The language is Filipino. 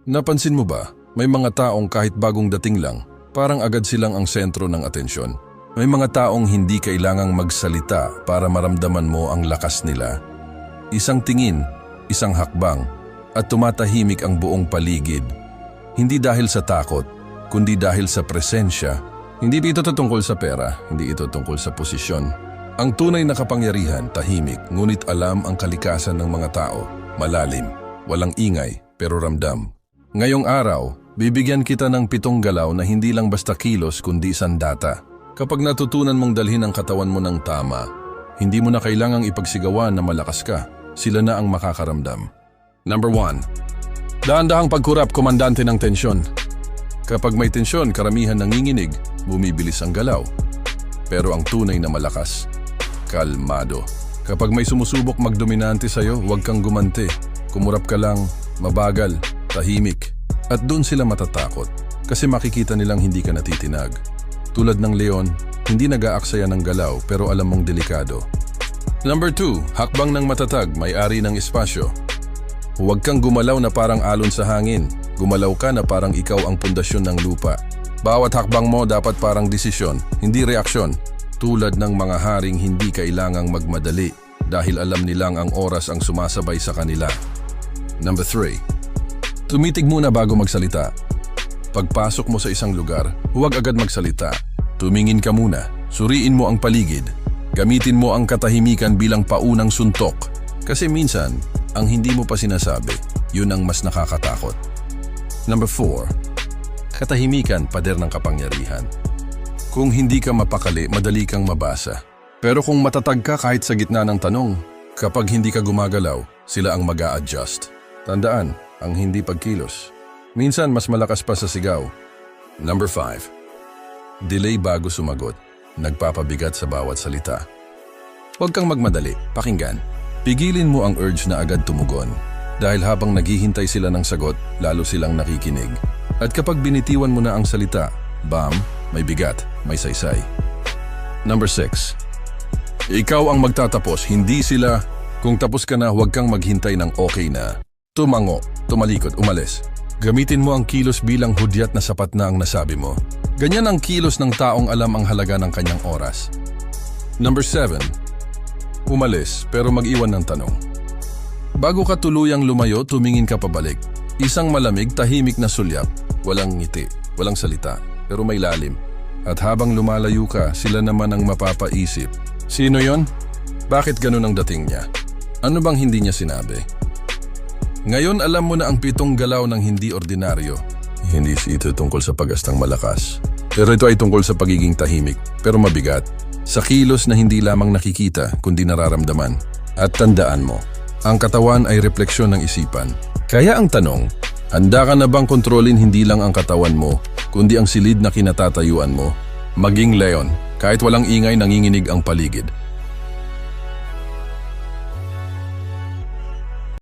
Napansin mo ba, may mga taong kahit bagong dating lang, parang agad silang ang sentro ng atensyon. May mga taong hindi kailangang magsalita para maramdaman mo ang lakas nila. Isang tingin, isang hakbang, at tumatahimik ang buong paligid. Hindi dahil sa takot, kundi dahil sa presensya. Hindi ito tungkol sa pera, hindi ito tungkol sa posisyon. Ang tunay na kapangyarihan, tahimik, ngunit alam ang kalikasan ng mga tao. Malalim, walang ingay, pero ramdam. Ngayong araw, bibigyan kita ng 7 galaw na hindi lang basta kilos kundi sandata. Kapag natutunan mong dalhin ang katawan mo ng tama, hindi mo na kailangang ipagsigawan na malakas ka. Sila na ang makakaramdam. Number 1. Dahan-dahang pagkurap, komandante ng tensyon. Kapag may tensyon, karamihan nanginginig, bumibilis ang galaw. Pero ang tunay na malakas, kalmado. Kapag may sumusubok magdominante sa'yo, huwag kang gumanti. Kumurap ka lang, mabagal, tahimik. At doon sila matatakot kasi makikita nilang hindi ka natitinag. Tulad ng leon, hindi nag-aaksaya ng galaw pero alam mong delikado. Number 2, hakbang ng matatag, may-ari ng espasyo. Huwag kang gumalaw na parang alon sa hangin. Gumalaw ka na parang ikaw ang pundasyon ng lupa. Bawat hakbang mo dapat parang desisyon, hindi reaksyon. Tulad ng mga haring hindi kailangang magmadali dahil alam nilang ang oras ang sumasabay sa kanila. Number 3, tumitig muna bago magsalita. Pagpasok mo sa isang lugar, huwag agad magsalita. Tumingin ka muna, suriin mo ang paligid. Gamitin mo ang katahimikan bilang paunang suntok. Kasi minsan, ang hindi mo pa sinasabi, yun ang mas nakakatakot. Number 4, katahimikan, pader ng kapangyarihan. Kung hindi ka mapakali, madali kang mabasa. Pero kung matatag ka kahit sa gitna ng tanong, kapag hindi ka gumagalaw, sila ang mag-a-adjust. Tandaan, ang hindi pagkilos. Minsan mas malakas pa sa sigaw. Number 5, delay bago sumagot. Nagpapabigat sa bawat salita. Huwag kang magmadali, pakinggan. Pigilin mo ang urge na agad tumugon. Dahil habang naghihintay sila ng sagot, lalo silang nakikinig. At kapag binitiwan mo na ang salita, bam, may bigat, may saysay. Number 6, ikaw ang magtatapos, hindi sila. Kung tapos ka na, huwag kang maghintay ng okay na. Tumango, tumalikod, umalis. Gamitin mo ang kilos bilang hudyat na sapat na ang nasabi mo. Ganyan ang kilos ng taong alam ang halaga ng kanyang oras. Number 7, umalis pero mag-iwan ng tanong. Bago ka tuluyang lumayo, tumingin ka pabalik. Isang malamig, tahimik na sulyap. Walang ngiti, walang salita, pero may lalim. At habang lumalayo ka, sila naman ang mapapaisip. Sino yon? Bakit ganun ang dating niya? Ano bang hindi niya sinabi? Ngayon alam mo na ang 7 galaw ng hindi ordinaryo. Hindi ito tungkol sa pag-astang malakas. Pero ito ay tungkol sa pagiging tahimik, pero mabigat. Sa kilos na hindi lamang nakikita, kundi nararamdaman. At tandaan mo, ang katawan ay refleksyon ng isipan. Kaya ang tanong, handa ka na bang kontrolin hindi lang ang katawan mo, kundi ang silid na kinatatayuan mo? Maging leon, kahit walang ingay nanginginig ang paligid.